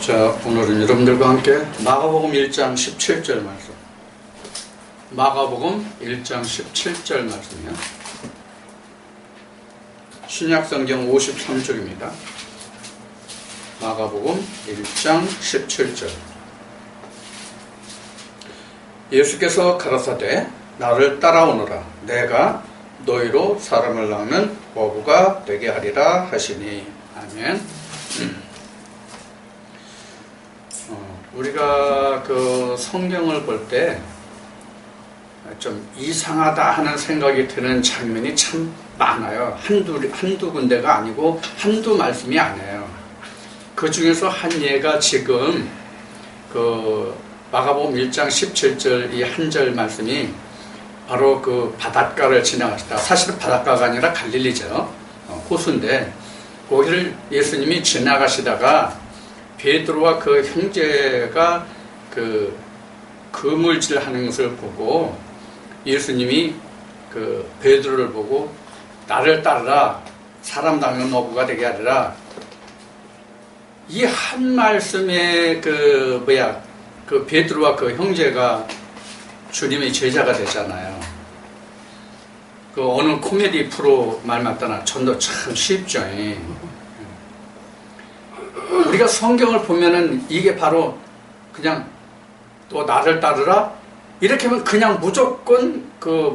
자, 오늘은 여러분들과 함께 마가복음 1장 17절 말씀. 마가복음 1장 17절 말씀이요. 신약성경 53쪽입니다. 마가복음 1장 17절. 예수께서 가라사대 나를 따라오너라. 내가 너희로 사람을 낳는 어부가 되게 하리라 하시니. 아멘. 우리가 그 성경을 볼 때 좀 이상하다 하는 생각이 드는 장면이 참 많아요. 한두 군데가 아니고 한두 말씀이 아니에요. 그 중에서 한 예가 지금 그 마가복음 1장 17절 이 한 절 말씀이 바로 그 바닷가를 지나가시다. 사실은 바닷가가 아니라 갈릴리죠. 호수인데 거기를 예수님이 지나가시다가 베드로와 그 형제가 그 그물질 하는 것을 보고 예수님이 그 베드로를 보고 나를 따르라, 사람 낚는 어부가 되게 하리라. 이 한 말씀에 그 베드로와 그 형제가 주님의 제자가 되잖아요. 그 어느 코미디 프로 말 맞다나 전도 참 쉽죠. 우리가 성경을 보면은 이게 바로 그냥 또 나를 따르라 이렇게 하면 그냥 무조건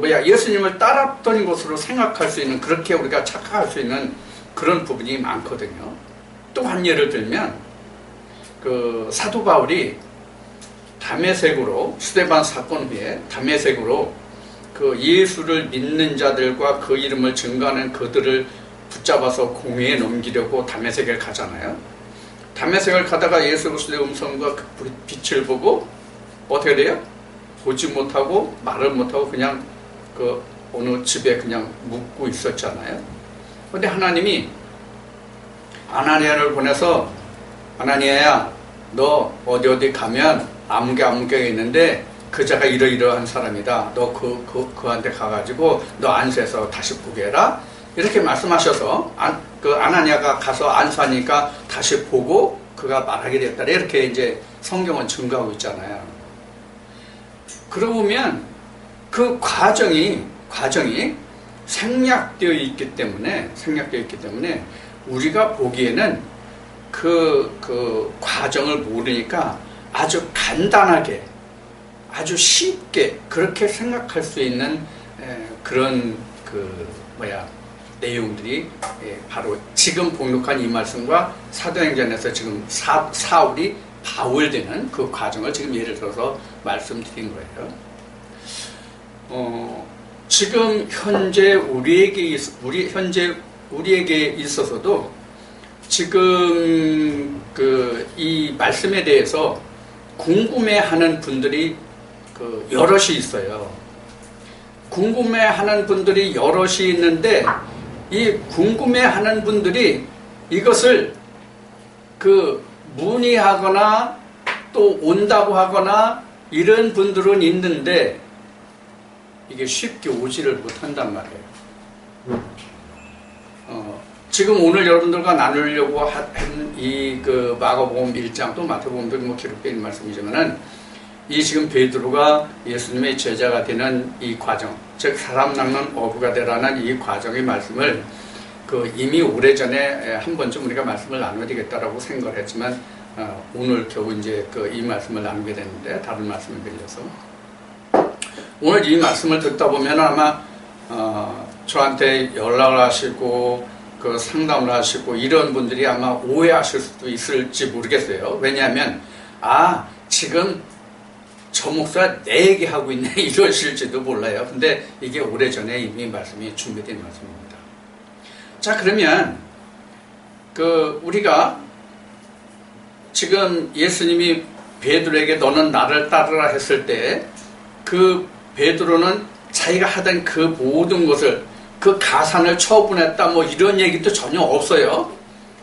예수님을 따랐던 것으로 생각할 수 있는, 그렇게 우리가 착각할 수 있는 그런 부분이 많거든요. 또 한 예를 들면 그 사도 바울이 다메섹으로 스데반 사건 후에 다메섹으로 그 예수를 믿는 자들과 그 이름을 증거하는 그들을 붙잡아서 공회에 넘기려고 다메섹을 가잖아요. 다메섹을 가다가 예수 그리스도의 음성과 그 빛을 보고 어떻게 돼요? 보지 못하고 말을 못하고 그냥 그 어느 집에 그냥 묵고 있었잖아요. 그런데 하나님이 아나니아를 보내서 아나니아야, 너 어디 가면 아무개 있는데 그 자가 이러이러한 사람이다. 너 그한테 가가지고 너 안수해서 다시 보게 해라. 이렇게 말씀하셔서 그 아나니아가 가서 안수하니까 다시 보고 그가 말하게 됐다. 이렇게 이제 성경은 증거하고 있잖아요. 그러고 보면 그 과정이 생략되어 있기 때문에 우리가 보기에는 그 과정을 모르니까 아주 간단하게, 아주 쉽게 그렇게 생각할 수 있는 그런 내용들이 바로 지금 봉독한 이 말씀과 사도행전에서 지금 사울이 바울되는 그 과정을 지금 예를 들어서 말씀드린 거예요. 지금 현재 우리에게 있어서도 지금 이 말씀에 대해서 궁금해하는 분들이 여럿이 있어요. 궁금해하는 분들이 여럿이 있는데 이 궁금해하는 분들이 이것을 문의하거나 또 온다고 하거나 이런 분들은 있는데 이게 쉽게 오지를 못한단 말이에요. 지금 오늘 여러분들과 나누려고 한 이 마가복음 1장 또 마태복음도 기록되어 있는 말씀이지만은 이 지금 베드로가 예수님의 제자가 되는 이 과정, 즉 사람 낚는 어부가 되라는 이 과정의 말씀을 이미 오래전에 한 번쯤 우리가 말씀을 나눠야 되겠다라고 생각을 했지만 오늘 겨우 이제 이 말씀을 나누게 됐는데 다른 말씀을 빌려서 오늘 이 말씀을 듣다 보면 아마 저한테 연락을 하시고 상담을 하시고 이런 분들이 아마 오해하실 수도 있을지 모르겠어요. 왜냐하면 지금 저 목사 내 얘기하고 있네 이러실지도 몰라요. 근데 이게 오래전에 이미 말씀이 준비된 말씀입니다. 자, 그러면 우리가 지금 예수님이 베드로에게 너는 나를 따르라 했을 때 그 베드로는 자기가 하던 그 모든 것을 그 가산을 처분했다 뭐 이런 얘기도 전혀 없어요.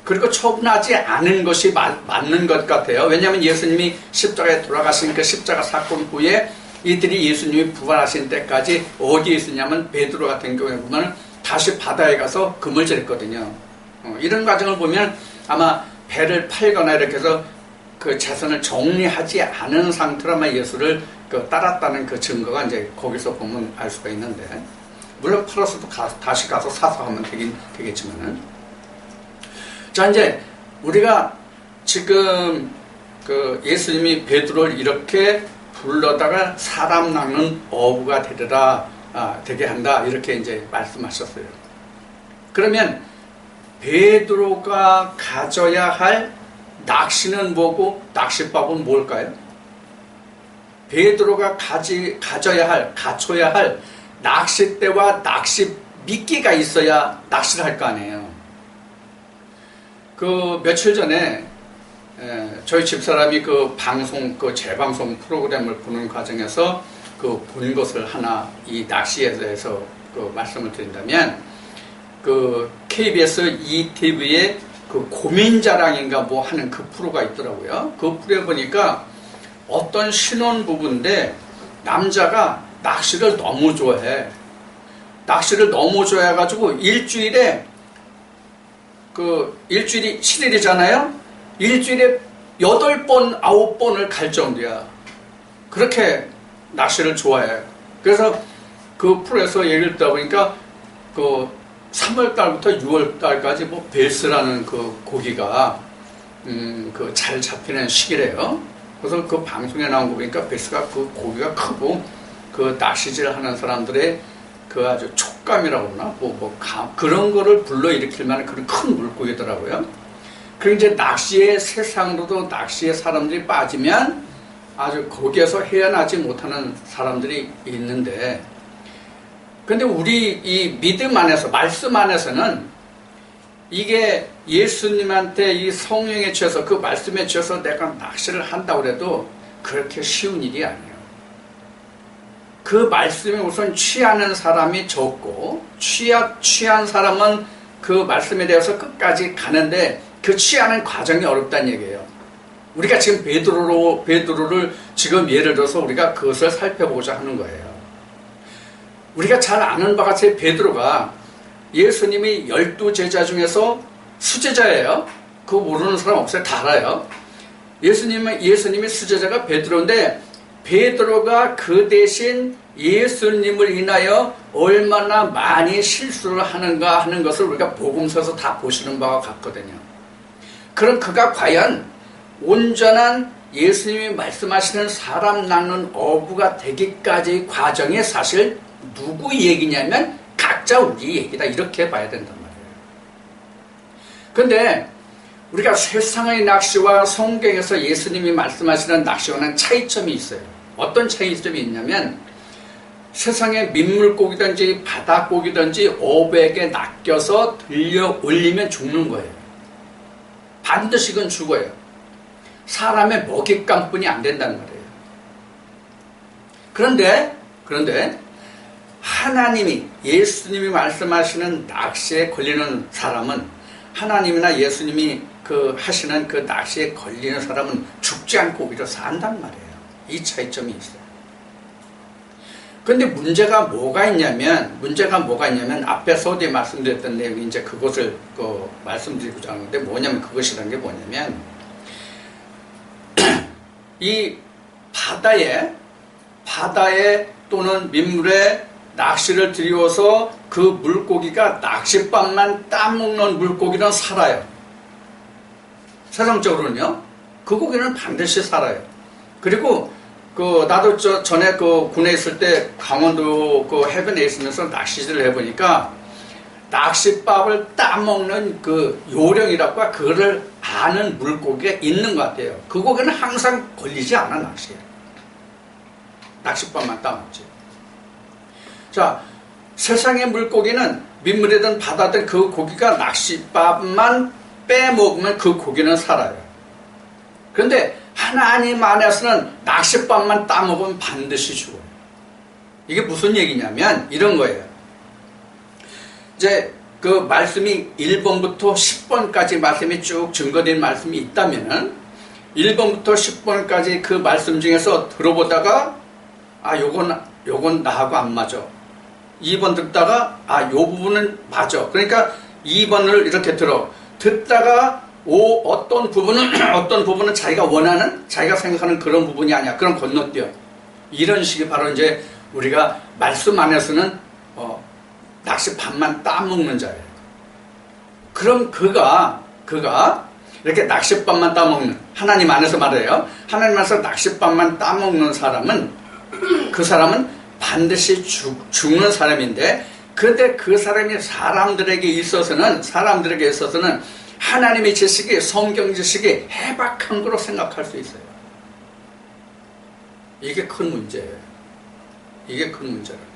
그리고 처분하지 않은 것이 맞는 것 같아요. 왜냐하면 예수님이 십자가에 돌아가신 그 십자가 사건 후에 이들이 예수님이 부활하신 때까지 어디에 있었냐면 베드로 같은 경우에 보면 다시 바다에 가서 그물질했거든요. 이런 과정을 보면 아마 배를 팔거나 이렇게 해서 그 재산을 정리하지 않은 상태로만 예수를 따랐다는 그 증거가 이제 거기서 보면 알 수가 있는데, 물론 팔아서도 다시 가서 사서 하면 되겠지만은. 자, 이제 우리가 지금 그 예수님이 베드로를 이렇게 불러다가 사람 낚는 어부가 되게 한다, 이렇게 이제 말씀하셨어요. 그러면 베드로가 가져야 할 낚시는 뭐고 낚싯밥은 뭘까요? 베드로가 갖춰야 할 낚싯대와 낚시 미끼가 있어야 낚시를 할 거 아니에요. 그 며칠 전에 저희 집사람이 그 재방송 프로그램을 보는 과정에서 본 것을 하나, 이 낚시에 대해서 말씀을 드린다면, KBS ETV에 고민자랑인가 뭐 하는 그 프로가 있더라고요. 그 프로에 보니까 어떤 신혼부부인데 남자가 낚시를 너무 좋아해. 낚시를 너무 좋아해가지고 일주일이 7일이잖아요? 일주일에 8번, 9번을 갈 정도야. 그렇게 낚시를 좋아해. 그래서 그 프로에서 얘기를 듣다 보니까 3월달부터 6월달까지 벨스라는 고기가 잘 잡히는 시기래요. 그래서 그 방송에 나온 거 보니까 벨스가 고기가 크고 낚시질 하는 사람들의 아주 촉감이라고 그러나 그런 거를 불러일으킬 만한 그런 큰 물고기더라고요. 그리고 이제 낚시의 세상으로도 낚시의 사람들이 빠지면 아주 거기에서 헤어나지 못하는 사람들이 있는데, 근데 우리 이 믿음 안에서, 말씀 안에서는 이게 예수님한테 이 성령에 취해서, 그 말씀에 취해서 내가 낚시를 한다고 해도 그렇게 쉬운 일이 아니에요. 그 말씀에 우선 취하는 사람이 적고, 취한 사람은 그 말씀에 대해서 끝까지 가는데 그 취하는 과정이 어렵다는 얘기예요. 우리가 지금 베드로를 지금 예를 들어서 우리가 그것을 살펴보고자 하는 거예요. 우리가 잘 아는 바가 같이 베드로가 예수님이 12제자 중에서 수제자예요. 그거 모르는 사람 없어요. 다 알아요. 예수님의 수제자가 베드로인데, 베드로가 그 대신 예수님을 인하여 얼마나 많이 실수를 하는가 하는 것을 우리가 복음서에서 다 보시는 바와 같거든요. 그럼 그가 과연 온전한 예수님이 말씀하시는 사람 낚는 어부가 되기까지의 과정이 사실 누구 얘기냐면 각자 우리 얘기다, 이렇게 봐야 된단 말이에요. 그런데 우리가 세상의 낚시와 성경에서 예수님이 말씀하시는 낚시와는 차이점이 있어요. 어떤 차이점이 있냐면, 세상의 민물고기든지 바닷고기든지 어부에게 낚여서 들려 올리면 죽는 거예요. 반드시 그건 죽어요. 사람의 먹잇감뿐이 안 된다는 말이에요. 그런데 하나님이, 예수님이 말씀하시는 낚시에 걸리는 사람은, 하나님이나 예수님이 하시는 그 낚시에 걸리는 사람은 죽지 않고 오히려 산단 말이에요. 이 차이점이 있어요. 그런데 문제가 뭐가 있냐면 앞에서 어디 말씀드렸던 내용이 이제 그것을 말씀드리고자 하는데, 그것이라는 게 뭐냐면, 이 바다에 또는 민물에 낚시를 들여서 그 물고기가 낚싯밥만 따먹는 물고기는 살아요. 세상적으로는요. 그 고기는 반드시 살아요. 그리고 나도 전에 군에 있을 때 강원도 해변에 있으면서 낚시질을 해보니까 낚싯밥을 따먹는 요령이라고 그거를 아는 물고기가 있는 것 같아요. 그 고기는 항상 걸리지 않아, 낚시에. 낚싯밥만 따먹지. 자, 세상의 물고기는 민물이든 바다든 그 고기가 낚싯밥만 빼먹으면 그 고기는 살아요. 그런데 하나님 안에서는 낚싯밥만 따먹으면 반드시 죽어요. 이게 무슨 얘기냐면 이런 거예요. 이제 그 말씀이 1번부터 10번까지 말씀이 쭉 증거된 말씀이 있다면은 1번부터 10번까지 그 말씀 중에서 들어보다가 요건 나하고 안 맞아. 2번 듣다가 요 부분은 맞아. 그러니까 2번을 이렇게 듣다가 어떤 부분은 어떤 부분은 자기가 원하는, 자기가 생각하는 그런 부분이 아니야. 그럼 건너뛰어. 이런 식이 바로 이제 우리가 말씀 안에서는 낚싯밥만 따먹는 자예요. 그럼 그가 이렇게 낚싯밥만 따먹는, 하나님 안에서 말해요. 하나님 안에서 낚싯밥만 따먹는 사람은, 그 사람은 반드시 죽는 사람인데, 그런데 그 사람이 사람들에게 있어서는 하나님의 지식이, 성경 지식이 해박한 거로 생각할 수 있어요. 이게 큰 문제예요. 이게 큰 문제라고요.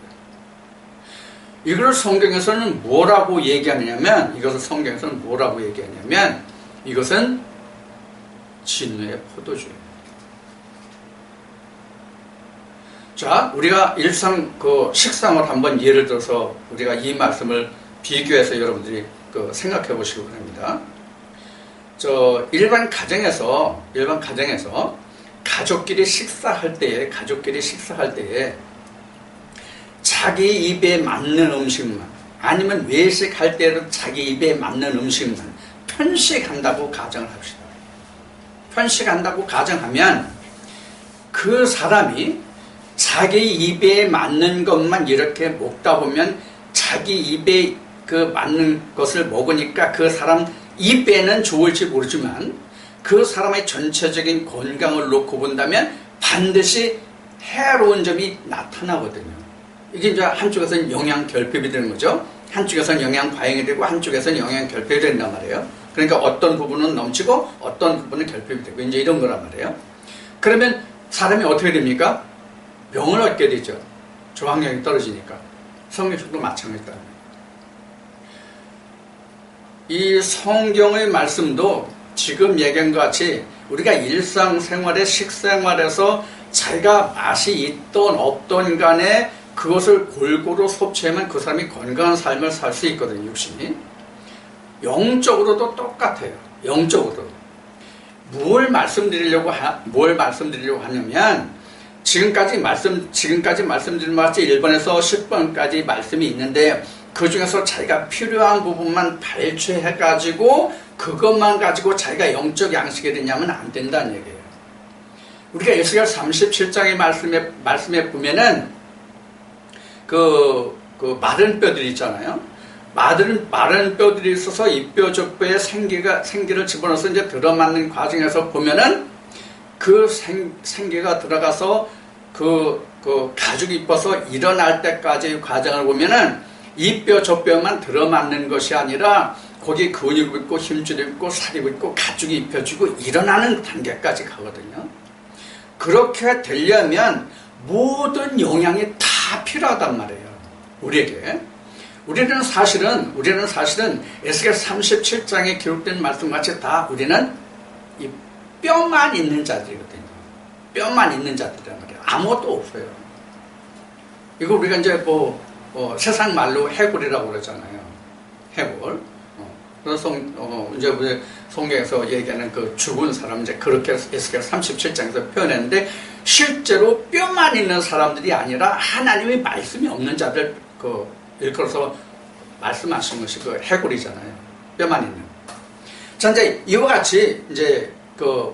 이걸 성경에서는 뭐라고 얘기하냐면, 이것은 진노의 포도주예요. 자, 우리가 일상 식상을 한번 예를 들어서 우리가 이 말씀을 비교해서 여러분들이 생각해 보시기 바랍니다. 일반 가정에서 가족끼리 식사할 때에 자기 입에 맞는 음식만, 아니면 외식할 때도 자기 입에 맞는 음식만 편식한다고 가정을 합시다. 편식한다고 가정하면 그 사람이 자기 입에 맞는 것만 이렇게 먹다 보면 자기 입에 맞는 것을 먹으니까 그 사람 입에는 좋을지 모르지만 그 사람의 전체적인 건강을 놓고 본다면 반드시 해로운 점이 나타나거든요. 이게 이제 한쪽에서는 영양 결핍이 되는 거죠. 한쪽에서는 영양 과잉이 되고 한쪽에서는 영양 결핍이 된단 말이에요. 그러니까 어떤 부분은 넘치고 어떤 부분은 결핍이 되고 이제 이런 거란 말이에요. 그러면 사람이 어떻게 됩니까? 병을 얻게 되죠. 저항력이 떨어지니까. 성경책도 마찬가지다. 이 성경의 말씀도 지금 얘기한 것 같이 우리가 일상생활의 식생활에서 자기가 맛이 있던 없던 간에 그것을 골고루 섭취하면 그 사람이 건강한 삶을 살 수 있거든요. 육신이. 영적으로도 똑같아요. 영적으로. 뭘 말씀드리려고 하냐면 지금까지 말씀드린 것 같이 1번에서 10번까지 말씀이 있는데 그 중에서 자기가 필요한 부분만 발췌해가지고 그것만 가지고 자기가 영적 양식이 되냐면 안 된다는 얘기예요. 우리가 에스겔 37장의 말씀에 보면은 마른 뼈들이 있잖아요. 마른 뼈들이 있어서 이 뼈 저 뼈에 생기를 집어넣어서 이제 들어맞는 과정에서 보면은 그 생기가 들어가서 가죽이 입어서 일어날 때까지의 과정을 보면은 이 뼈 저 뼈만 들어맞는 것이 아니라 거기 근육이 있고 힘줄이 있고 살이 있고 가죽이 입혀지고 일어나는 단계까지 가거든요. 그렇게 되려면 모든 영양이 다 필요하단 말이에요. 우리에게. 우리는 사실은 에스겔 37장에 기록된 말씀같이 다 우리는 이 뼈만 있는 자들이거든요. 뼈만 있는 자들이란 말이에요. 아무것도 없어요. 이거 우리가 이제 세상 말로 해골이라고 그러잖아요. 해골. 그래서 이제 우리 성경에서 얘기하는 그 죽은 사람 이제 그렇게 에스겔 37장에서 표현했는데 실제로 뼈만 있는 사람들이 아니라 하나님의 말씀이 없는 자들 일컬어서 말씀하신 것이 해골이잖아요. 뼈만 있는. 자, 이제 이와 같이 이제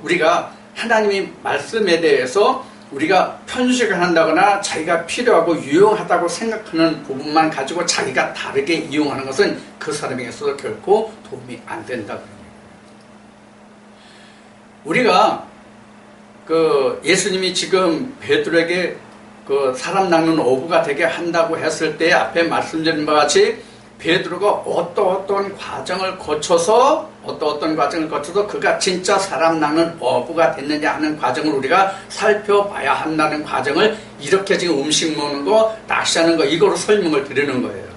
우리가 하나님의 말씀에 대해서 우리가 편식을 한다거나 자기가 필요하고 유용하다고 생각하는 부분만 가지고 자기가 다르게 이용하는 것은 그 사람에게서 결코 도움이 안 된다. 우리가 예수님이 지금 베드로에게 사람 낚는 어부가 되게 한다고 했을 때 앞에 말씀드린 바와 같이 베드로가 어떤 과정을 거쳐서 그가 진짜 사람 낚는 어부가 됐느냐 하는 과정을 우리가 살펴봐야 한다는 과정을 이렇게 지금 음식 먹는 거, 낚시하는 거 이거로 설명을 드리는 거예요.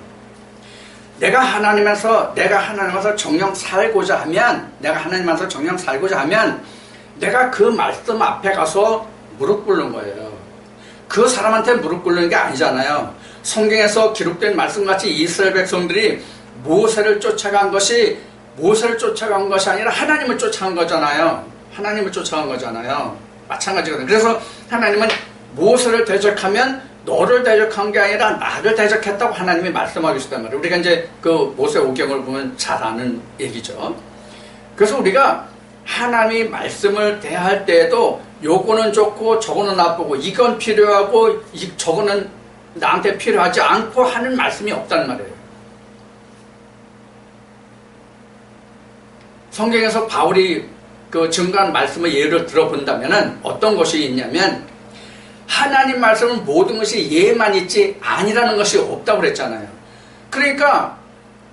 내가 하나님에서 정령 살고자 하면 내가 그 말씀 앞에 가서 무릎 꿇는 거예요. 그 사람한테 무릎 꿇는 게 아니잖아요. 성경에서 기록된 말씀같이 이스라엘 백성들이 모세를 쫓아간 것이 아니라 하나님을 쫓아간 거잖아요. 마찬가지거든요. 그래서 하나님은 모세를 대적하면 너를 대적한 게 아니라 나를 대적했다고 하나님이 말씀하고 있단 말이에요. 우리가 이제 모세 오경을 보면 잘 아는 얘기죠. 그래서 우리가 하나님의 말씀을 대할 때에도 요거는 좋고 저거는 나쁘고 이건 필요하고 저거는 나한테 필요하지 않고 하는 말씀이 없단 말이에요. 성경에서 바울이 그 증거한 말씀을 예를 들어본다면 어떤 것이 있냐면 하나님 말씀은 모든 것이 예만 있지 아니라는 것이 없다고 그랬잖아요. 그러니까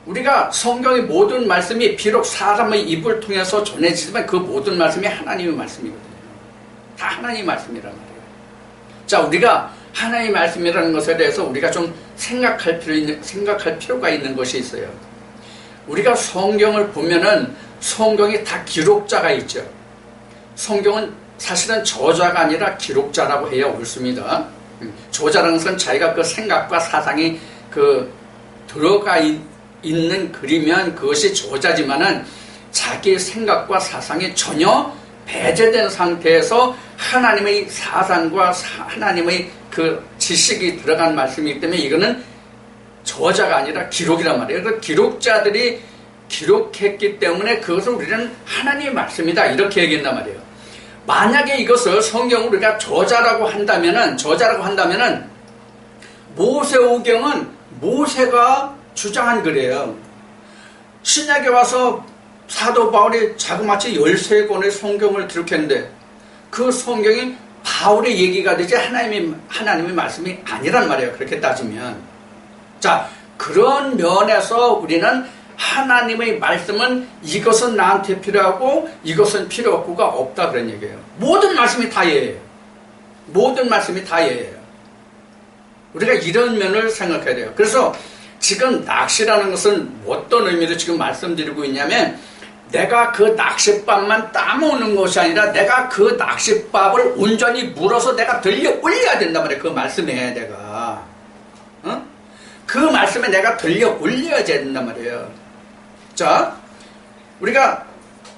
우리가 성경의 모든 말씀이 비록 사람의 입을 통해서 전해지지만 그 모든 말씀이 하나님의 말씀이거든요. 다 하나님의 말씀이란 말이에요. 자, 우리가 하나님의 말씀이라는 것에 대해서 우리가 좀 생각할 필요가 있는 것이 있어요. 우리가 성경을 보면은 성경이 다 기록자가 있죠. 성경은 사실은 저자가 아니라 기록자라고 해야 옳습니다. 저자라는 것은 자기가 그 생각과 사상이 들어가 있는 글이면 그것이 저자지만은 자기 생각과 사상이 전혀 배제된 상태에서 하나님의 사상과 하나님의 그 지식이 들어간 말씀이기 때문에 이거는 저자가 아니라 기록이란 말이에요. 그래서 기록자들이 기록했기 때문에 그것을 우리는 하나님의 말씀이다 이렇게 얘기한단 말이에요. 만약에 이것을 성경을 우리가 저자라고 한다면은 모세오경은 모세가 주장한 글이에요. 신약에 와서 사도 바울이 자그마치 13권의 성경을 기록했는데 그 성경이 바울의 얘기가 되지 하나님의 말씀이 아니란 말이에요. 그렇게 따지면. 자, 그런 면에서 우리는 하나님의 말씀은 이것은 나한테 필요하고 이것은 필요 없고가 없다 그런 얘기예요. 모든 말씀이 다 예예요. 모든 말씀이 다 예예요. 우리가 이런 면을 생각해야 돼요. 그래서 지금 낚시라는 것은 어떤 의미로 지금 말씀드리고 있냐면 내가 그 낚싯밥만 따먹는 것이 아니라 내가 그 낚싯밥을 온전히 물어서 내가 들려 올려야 된단 말이에요. 그 말씀에 내가 그 말씀에 내가 들려 올려야 된단 말이에요. 자, 우리가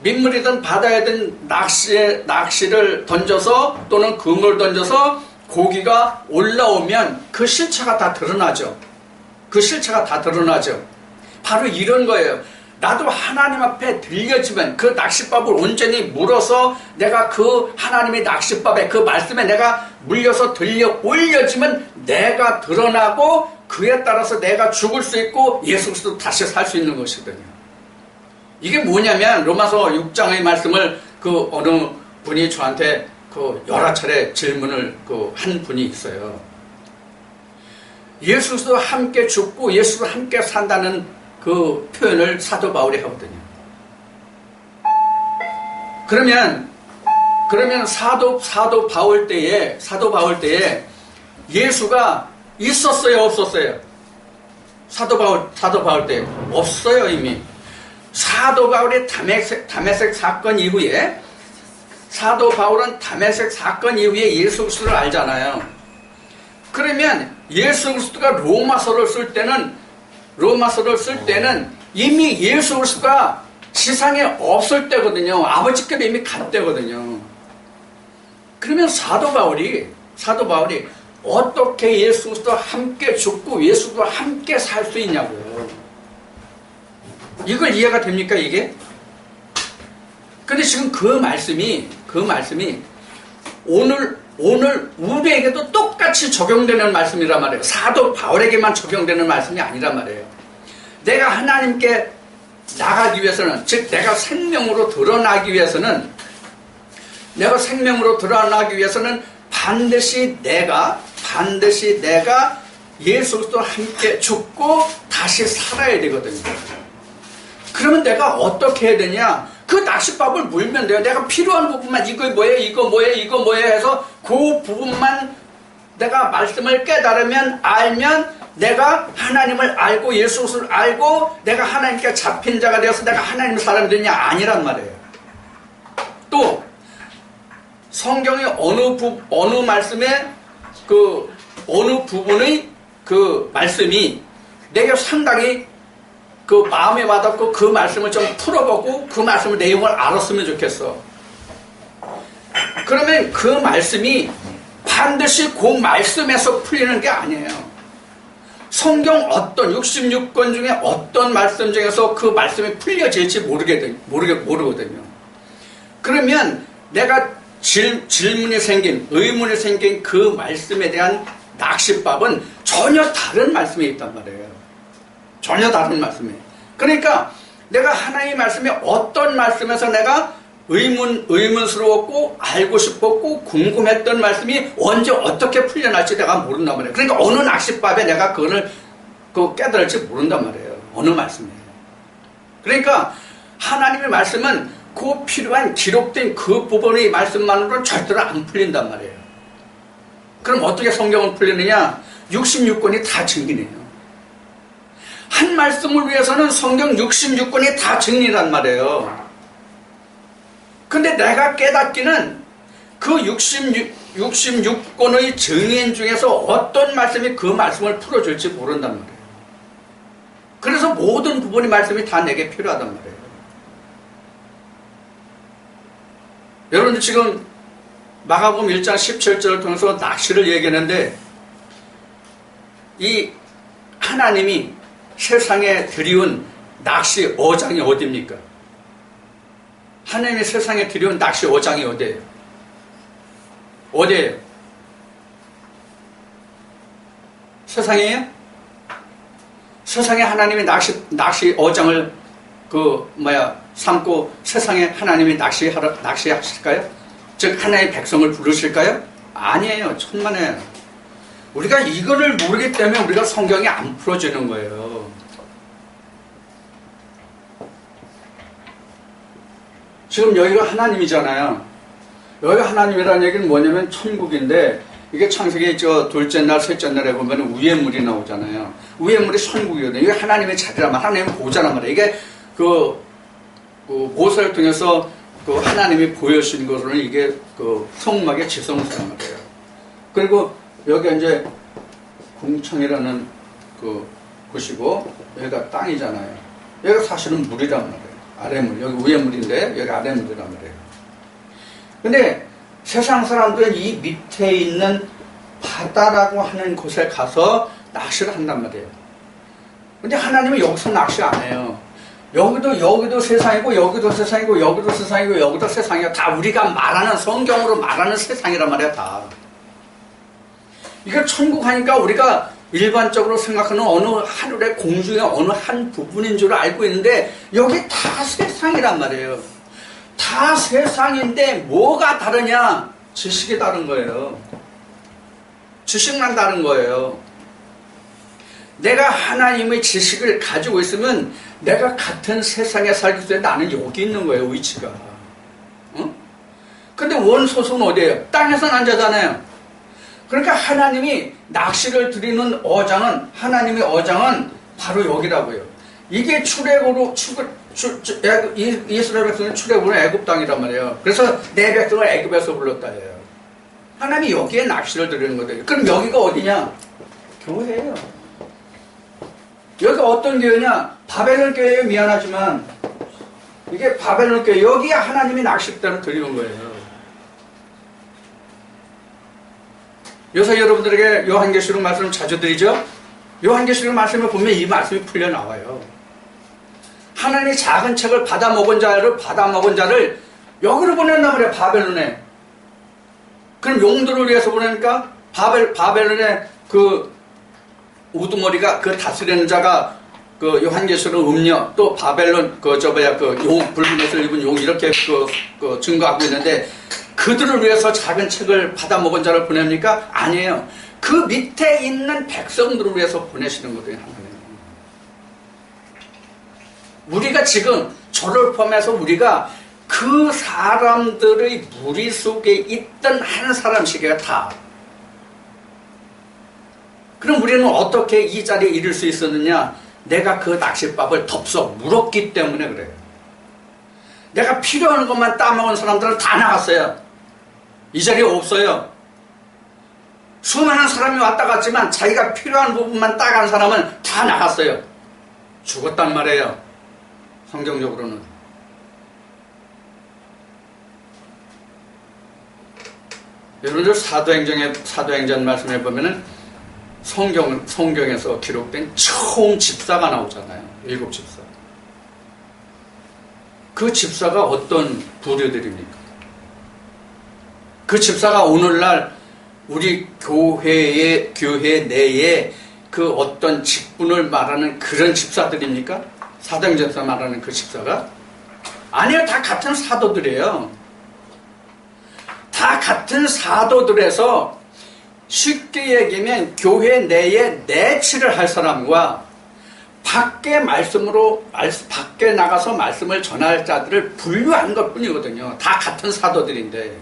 민물이든 바다에든 낚시를 던져서 또는 그물을 던져서 고기가 올라오면 그 실체가 다 드러나죠. 그 실체가 다 드러나죠. 바로 이런 거예요. 나도 하나님 앞에 들려지면 그 낚싯밥을 온전히 물어서 내가 그 하나님의 낚싯밥에 그 말씀에 내가 물려서 들려 올려지면 내가 드러나고 그에 따라서 내가 죽을 수 있고 예수 그리스도 다시 살 수 있는 것이거든요. 이게 뭐냐면 로마서 6장의 말씀을 어느 분이 저한테 여러 차례 질문을 한 분이 있어요. 예수 그리스도와 함께 죽고 예수 그리스도와 함께 산다는 그 표현을 사도 바울이 하거든요. 그러면 사도 바울 때에 예수가 있었어요, 없었어요? 사도 바울 때 없어요, 이미. 사도 바울의 다메섹 사건 이후에 사도 바울은 다메섹 사건 이후에 예수 그리스도를 알잖아요. 그러면 예수 그리스도가 로마서를 쓸 때는 이미 예수 그리스도가 지상에 없을 때거든요. 아버지께로 이미 간 때거든요. 그러면 사도 바울이 어떻게 예수 그리스도와 함께 죽고 예수 그리스도와 함께 살 수 있냐고요. 이걸 이해가 됩니까, 이게? 근데 지금 그 말씀이 오늘 우리에게도 똑같이 적용되는 말씀이란 말이에요. 사도 바울에게만 적용되는 말씀이 아니란 말이에요. 내가 하나님께 나가기 위해서는, 즉 내가 생명으로 드러나기 위해서는 반드시 내가 예수 그리스도와 함께 죽고 다시 살아야 되거든요. 그러면 내가 어떻게 해야 되냐? 그 낚싯밥을 물면 돼요. 내가 필요한 부분만 이거 뭐예요 해서 그 부분만 내가 말씀을 깨달으면 알면 내가 하나님을 알고 예수 그리스도를 알고 내가 하나님께 잡힌 자가 되어서 내가 하나님의 사람이 되냐? 아니란 말이에요. 또 성경의 어느 말씀에 어느 부분의 그 말씀이 내게 상당히 마음에 와닿고 그 말씀을 좀 풀어보고 그 말씀의 내용을 알았으면 좋겠어. 그러면 그 말씀이 반드시 그 말씀에서 풀리는 게 아니에요. 성경 어떤 66권 중에 어떤 말씀 중에서 그 말씀이 풀려질지 모르거든요. 그러면 내가 질문이 생긴, 의문이 생긴 그 말씀에 대한 낚싯밥은 전혀 다른 말씀이 있단 말이에요. 전혀 다른 말씀이에요. 그러니까 내가 하나님의 말씀이 어떤 말씀에서 내가 의문스러웠고 알고 싶었고 궁금했던 말씀이 언제 어떻게 풀려날지 내가 모른단 말이에요. 그러니까 어느 낚싯밥에 내가 그거를 깨달을지 모른단 말이에요. 어느 말씀이에요. 그러니까 하나님의 말씀은 그 필요한 기록된 그 부분의 말씀만으로는 절대로 안 풀린단 말이에요. 그럼 어떻게 성경을 풀리느냐? 66권이 다 증인이에요. 한 말씀을 위해서는 성경 66권이 다 증인이란 말이에요. 근데 내가 깨닫기는 그 66권의 증인 중에서 어떤 말씀이 그 말씀을 풀어줄지 모른단 말이에요. 그래서 모든 부분의 말씀이 다 내게 필요하단 말이에요. 여러분들 지금 마가복음 1장 17절을 통해서 낚시를 얘기하는데 이 하나님이 세상에 들이운 낚시 어장이 어디입니까? 하나님이 세상에 들이운 낚시 어장이 어디예요? 어디예요? 세상이에요? 세상에 하나님이 낚시 어장을 삼고 세상에 하나님이 낚시하실까요? 즉 하나님의 백성을 부르실까요? 아니에요. 천만에. 우리가 이거를 모르기 때문에 우리가 성경이 안 풀어지는 거예요. 지금 여기가 하나님이잖아요. 여기가 하나님이라는 얘기는 뭐냐면 천국인데 이게 창세기 둘째 날, 셋째 날에 보면 위에 물이 나오잖아요. 위에 물이 천국이거든요. 이게 하나님의 자리란 말, 하나님의 보좌란 말이에요. 이게 모세를 통해서 하나님이 보여주신 것으로는 이게 성막의 지성소란 말이에요. 그리고 여기 이제 궁창이라는 곳이고 여기가 땅이잖아요. 여기가 사실은 물이란 말이에요. 아래물, 여기 위에 물인데 여기 아래물이란 말이에요. 근데 세상 사람들은 이 밑에 있는 바다라고 하는 곳에 가서 낚시를 한단 말이에요. 근데 하나님은 여기서 낚시 안 해요. 여기도 세상이고 여기도 세상이고 여기도 세상이고 여기도 세상이고 다 우리가 말하는 성경으로 말하는 세상이란 말이야. 다 이거 천국 하니까 우리가 일반적으로 생각하는 어느 하늘의 공중의 어느 한 부분인 줄 알고 있는데 여기 다 세상이란 말이에요. 다 세상인데 뭐가 다르냐? 지식이 다른 거예요. 지식만 다른 거예요. 내가 하나님의 지식을 가지고 있으면 내가 같은 세상에 살기 때문에 나는 여기 있는 거예요. 위치가. 응? 근데 원소속은 어디예요? 땅에서는 앉아잖아요. 그러니까 하나님이 낚시를 드리는 어장은, 하나님의 어장은 바로 여기라고요. 이게 이스라엘 백성의 출애굽은 애굽 땅이란 말이에요. 그래서 내 백성을 애굽에서 불렀다 해요. 하나님이 여기에 낚시를 드리는 거예요. 그럼 여기가 어디냐? 교회예요. 여기가 어떤 교회냐? 바벨론 교회에 미안하지만 이게 바벨론 교회, 여기에 하나님이 낚싯대를 드리는 거예요. 요새 여러분들에게 요한계시록 말씀을 자주 드리죠? 요한계시록 말씀을 보면 이 말씀이 풀려 나와요. 하나님이 작은 책을 받아먹은 자를 여기로 보낸단 말이에요. 바벨론에. 그럼 용도를 위해서 보내니까 바벨론의 우두머리가 다스리는 자가 요한계시록 음녀 또 바벨론 용 붉은 옷을 입은 용 이렇게 증거하고 있는데 그들을 위해서 작은 책을 받아먹은 자를 보냅니까? 아니에요. 그 밑에 있는 백성들을 위해서 보내시는 거예요. 우리가 지금 저를 포함해서 우리가 그 사람들의 무리 속에 있던 한 사람씩이야 다. 그럼 우리는 어떻게 이 자리에 이를 수 있었느냐? 내가 그 낚싯밥을 덥석 물었기 때문에 그래요. 내가 필요한 것만 따먹은 사람들은 다 나갔어요. 이 자리에 없어요. 수많은 사람이 왔다 갔지만 자기가 필요한 부분만 따간 사람은 다 나갔어요. 죽었단 말이에요. 성경적으로는. 여러분들 사도행전 말씀해 보면은 성경에서 기록된 총 집사가 나오잖아요. 7 집사. 그 집사가 어떤 부류들입니까? 그 집사가 오늘날 우리 교회 내에 그 어떤 직분을 말하는 그런 집사들입니까? 사도행전에서 말하는 그 집사가? 아니요, 다 같은 사도들이에요. 다 같은 사도들에서 쉽게 얘기하면 교회 내에 내치를 할 사람과 밖에 나가서 말씀을 전할 자들을 분류한 것 뿐이거든요. 다 같은 사도들인데.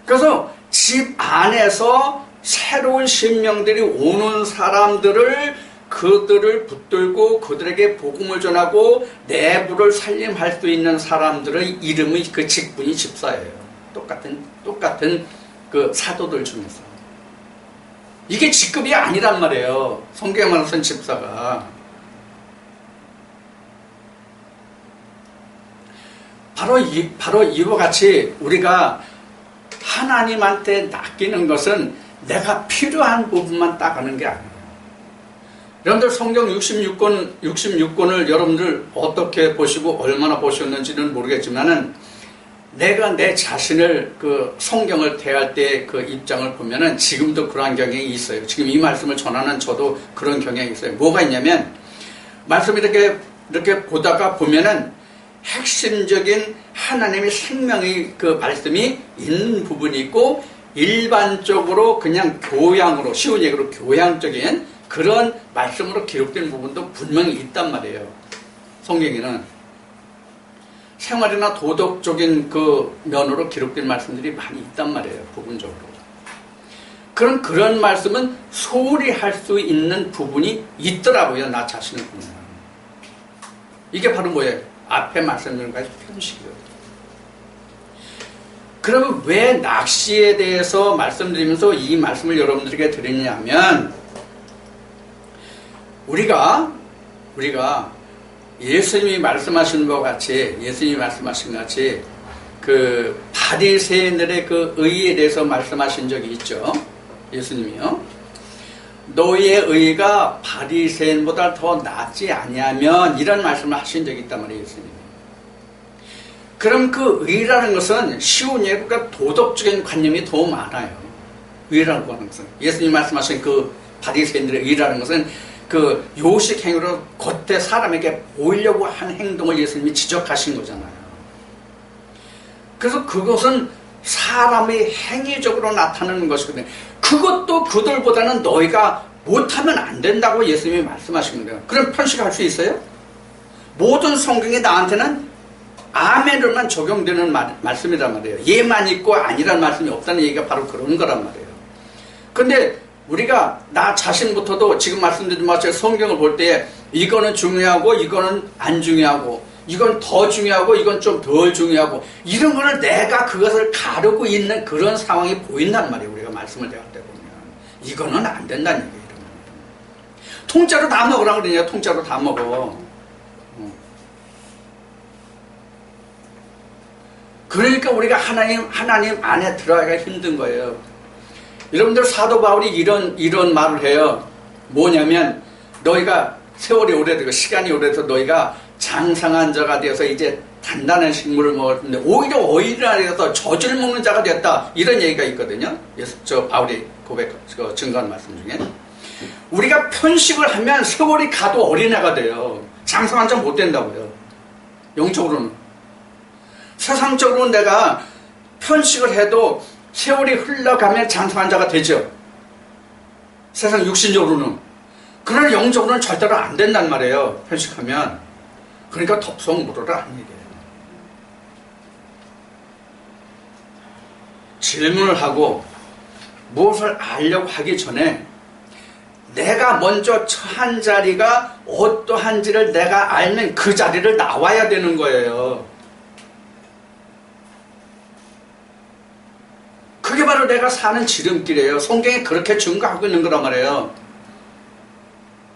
그래서 집 안에서 새로운 신명들이 오는 사람들을 그들을 붙들고 그들에게 복음을 전하고 내부를 살림할 수 있는 사람들의 이름이 그 직분이 집사예요. 똑같은 그 사도들 중에서. 이게 직급이 아니란 말이에요. 성경에 말하는 집사가. 바로 이와 같이 우리가 하나님한테 낚이는 것은 내가 필요한 부분만 따가는 게 아니에요. 여러분들 성경 66권을 여러분들 어떻게 보시고 얼마나 보셨는지는 모르겠지만은 내가 내 자신을 그 성경을 대할 때 그 입장을 보면은 지금도 그러한 경향이 있어요. 지금 이 말씀을 전하는 저도 그런 경향이 있어요. 뭐가 있냐면 말씀 이렇게 보다가 보면은 핵심적인 하나님의 생명의 그 말씀이 있는 부분이 있고 일반적으로 그냥 교양으로 쉬운 얘기로 교양적인 그런 말씀으로 기록된 부분도 분명히 있단 말이에요. 성경에는 생활이나 도덕적인 그 면으로 기록된 말씀들이 많이 있단 말이에요. 부분적으로. 그런 말씀은 소홀히 할 수 있는 부분이 있더라고요. 나 자신을 보면. 이게 바로 뭐예요? 앞에 말씀드린까지 편식이거든요. 그러면 왜 낚시에 대해서 말씀드리면서 이 말씀을 여러분들에게 드리냐면 우리가 예수님이 말씀하신 것 같이 그 바리새인들의 그 의에 대해서 말씀하신 적이 있죠. 예수님이요. 너희의 의가 바리새인보다 더 낫지 아니하면 이런 말씀을 하신 적이 있단 말이에요. 예수님이. 그럼 그 의라는 것은 쉬운 예가 도덕적인 관념이 더 많아요. 의라고 하는 것은 예수님 말씀하신 그 바리새인들의 의라는 것은 그 요식 행위로 겉에 사람에게 보이려고 한 행동을 예수님이 지적하신 거잖아요. 그래서 그것은 사람의 행위적으로 나타나는 것이거든요. 그것도 그들보다는 너희가 못하면 안 된다고 예수님이 말씀하신 거예요. 그럼 편식할 수 있어요? 모든 성경이 나한테는 아멘으로만 적용되는 말씀이란 말이에요. 예만 있고 아니란 말씀이 없다는 얘기가 바로 그런 거란 말이에요. 근데 우리가 나 자신부터도 지금 말씀드린 것처럼 성경을 볼 때 이거는 중요하고 이거는 안 중요하고 이건 더 중요하고 이건 좀 덜 중요하고 이런 거를 내가 그것을 가르고 있는 그런 상황이 보인단 말이에요. 우리가 말씀을 대할 때 보면 이거는 안 된다는 얘기예요. 통째로 다 먹으라고 그러냐. 통째로 다 먹어. 그러니까 우리가 하나님 안에 들어가기가 힘든 거예요. 여러분들 사도 바울이 이런 말을 해요. 뭐냐면 너희가 세월이 오래되고 시간이 오래돼서 너희가 장성한 자가 되어서 이제 단단한 식물을 먹었는데 오히려 어린아이라서 젖을 먹는 자가 됐다. 이런 얘기가 있거든요. 저 바울이 증거하는 말씀 중에. 우리가 편식을 하면 세월이 가도 어린애가 돼요. 장성한 자 못 된다고요. 영적으로는. 세상적으로는 내가 편식을 해도 세월이 흘러가면 장성한 자가 되죠. 세상 육신적으로는. 그러나 영적으로는 절대로 안 된단 말이에요. 편식하면. 그러니까 덥석 물어라 하는 얘기예요. 질문을 하고 무엇을 알려고 하기 전에 내가 먼저 처한 자리가 어떠한지를 내가 알면 그 자리를 나와야 되는 거예요. 그게 바로 내가 사는 지름길이에요. 성경이 그렇게 증거하고 있는 거란 말이에요.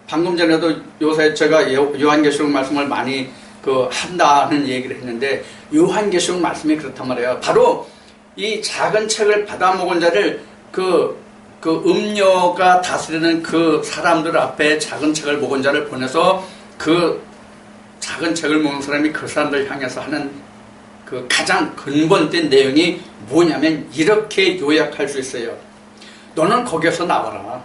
방금 전에도 요새 제가 요한계시록 말씀을 많이 한다는 얘기를 했는데 요한계시록 말씀이 그렇단 말이에요. 바로 이 작은 책을 받아먹은 자를 그 음녀가 다스리는 그 사람들 앞에 작은 책을 먹은 자를 보내서 그 작은 책을 먹은 사람이 그 사람들 향해서 하는 그 가장 근본된 내용이 뭐냐면 이렇게 요약할 수 있어요. 너는 거기에서 나와라.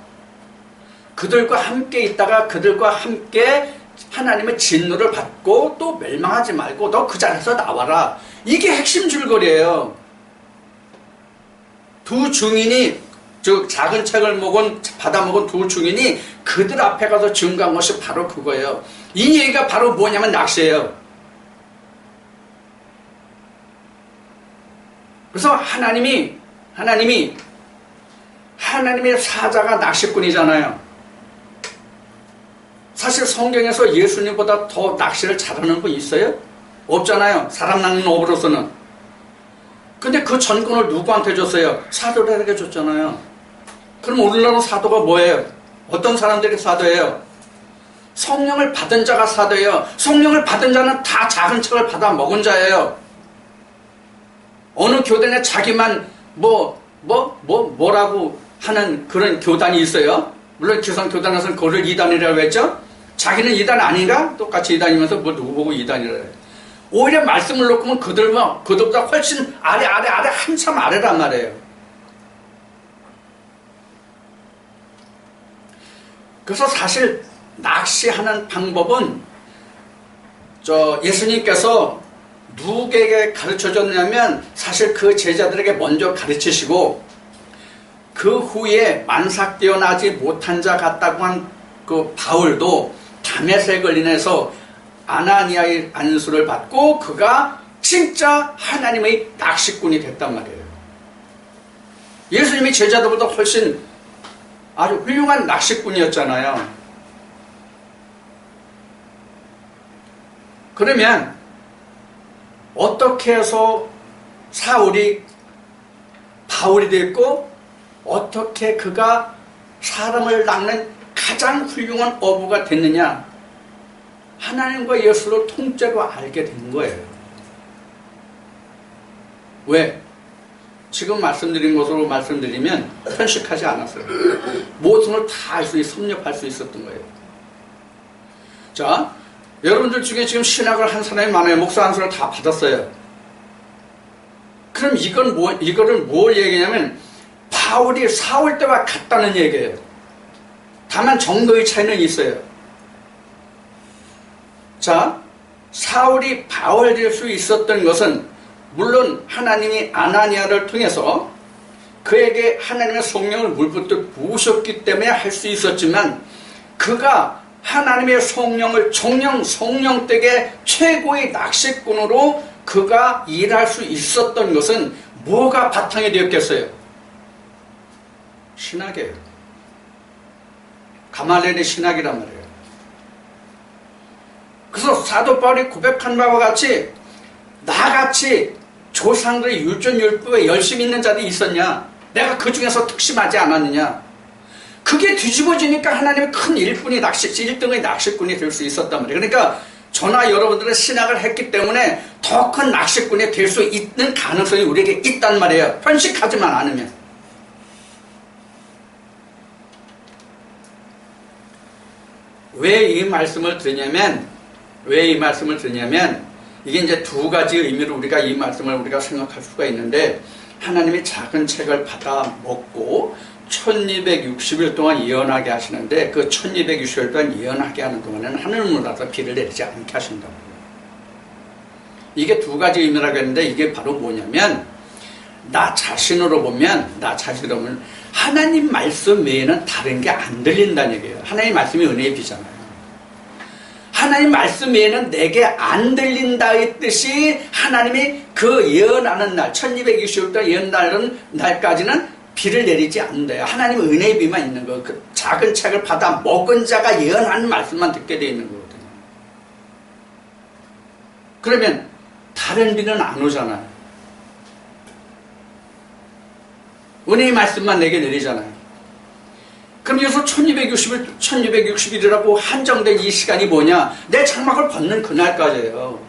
그들과 함께 있다가 그들과 함께 하나님의 진노를 받고 또 멸망하지 말고 너 그 자리에서 나와라. 이게 핵심 줄거리예요. 두 증인이, 즉 작은 책을 받아먹은 두 증인이 그들 앞에 가서 증거한 것이 바로 그거예요. 이 얘기가 바로 뭐냐면 낚시예요. 그래서 하나님의 사자가 낚시꾼이잖아요. 사실 성경에서 예수님보다 더 낚시를 잘하는 분 있어요? 없잖아요. 사람 낚는 업으로서는. 근데 그 전권을 누구한테 줬어요? 사도들에게 줬잖아요. 그럼 오늘날은 사도가 뭐예요? 어떤 사람들이 사도예요? 성령을 받은 자가 사도예요. 성령을 받은 자는 다 작은 책을 받아 먹은 자예요. 어느 교단에 자기만 뭐라고 하는 그런 교단이 있어요? 물론 기성교단에서는 그걸 이단이라고 했죠? 자기는 이단 아닌가? 똑같이 이단이면서 뭐 누구 보고 이단이라 해요. 오히려 말씀을 놓고 보면 그들보다 훨씬 아래 한참 아래란 말이에요. 그래서 사실 낚시하는 방법은 예수님께서 누구에게 가르쳐줬냐면 사실 그 제자들에게 먼저 가르치시고 그 후에 만삭되어나지 못한 자 같다고 한 그 바울도 다메섹 걸린에서 아나니아의 안수를 받고 그가 진짜 하나님의 낚시꾼이 됐단 말이에요. 예수님이 제자들보다 훨씬 아주 훌륭한 낚시꾼이었잖아요. 그러면 어떻게 해서 사울이 바울이 됐고 어떻게 그가 사람을 낚는 가장 훌륭한 어부가 됐느냐? 하나님과 예수를 통째로 알게 된 거예요. 왜? 지금 말씀드린 것으로 말씀드리면 편식하지 않았어요. 모든 걸 다 알 수 섭렵할 수 있었던 거예요. 자, 여러분들 중에 지금 신학을 한 사람이 많아요. 목사 안수를 다 받았어요. 그럼 이거를 뭘 얘기냐면 바울이 사울 때와 같다는 얘기예요. 다만 정도의 차이는 있어요. 자, 사울이 바울 될 수 있었던 것은 물론 하나님이 아나니아를 통해서 그에게 하나님의 성령을 물붓듯 부으셨기 때문에 할 수 있었지만 그가 하나님의 성령을 성령되게 최고의 낚시꾼으로 그가 일할 수 있었던 것은 뭐가 바탕이 되었겠어요? 신학이에요. 가말리엘의 신학이란 말이에요. 그래서 사도 바울이 고백한 바와 같이 나같이 조상들의 율전율법에 열심히 있는 자들이 있었냐? 내가 그 중에서 특심하지 않았느냐? 그게 뒤집어지니까 하나님의 큰 일등의 낚시꾼이 될 수 있었단 말이에요. 그러니까 저나 여러분들은 신학을 했기 때문에 더 큰 낚시꾼이 될 수 있는 가능성이 우리에게 있단 말이에요. 편식하지만 않으면. 왜 이 말씀을 드냐면 이게 이제 두 가지 의미로 우리가 이 말씀을 우리가 생각할 수가 있는데 하나님이 작은 책을 받아 먹고 1260일 동안 예언하게 하시는데 그 1260일 동안 예언하게 하는 동안에는 하늘을 몰아서 비를 내리지 않게 하신다고. 이게 두 가지 의미라고 했는데 이게 바로 뭐냐면 나 자신으로 보면 하나님 말씀 외에는 다른 게 안 들린다는 얘기예요. 하나님 말씀이 은혜의 비잖아요. 하나님 말씀 외에는 내게 안 들린다의 뜻이 하나님이 그 예언하는 날 1220일 예언하는 날까지는 비를 내리지 않는다요. 하나님 은혜의 비만 있는 거예요. 그 작은 책을 받아 먹은 자가 예언하는 말씀만 듣게 되어 있는 거거든요. 그러면 다른 비는 안 오잖아요. 은혜의 말씀만 내게 내리잖아요. 그럼 여기서 1260일이라고 한정된 이 시간이 뭐냐? 내 장막을 벗는 그날까지예요.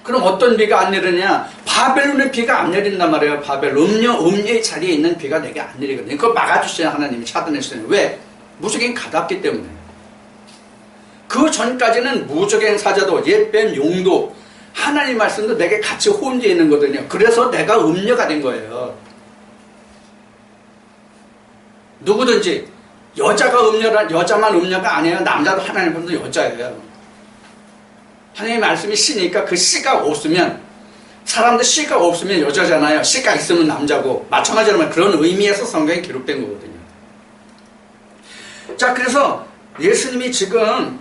그럼 어떤 비가 안 내리냐? 바벨론의 비가 안 내린단 말이에요. 바벨 음녀의 자리에 있는 비가 내게 안 내리거든요. 그걸 막아주시냐 하나님이 차단해주시냐. 왜? 무적행 가닿기 때문에. 그 전까지는 무적행 사자도 옛뱀 용도 하나님 말씀도 내게 같이 혼재해 있는 거거든요. 그래서 내가 음녀가 된 거예요. 누구든지 여자만 음녀가 아니에요. 남자도 하나님 보면 여자예요. 하나님의 말씀이 씨니까 그 씨가 없으면 사람들 씨가 없으면 여자잖아요. 씨가 있으면 남자고 마찬가지로 그런 의미에서 성경에 기록된 거거든요. 자, 그래서 예수님이 지금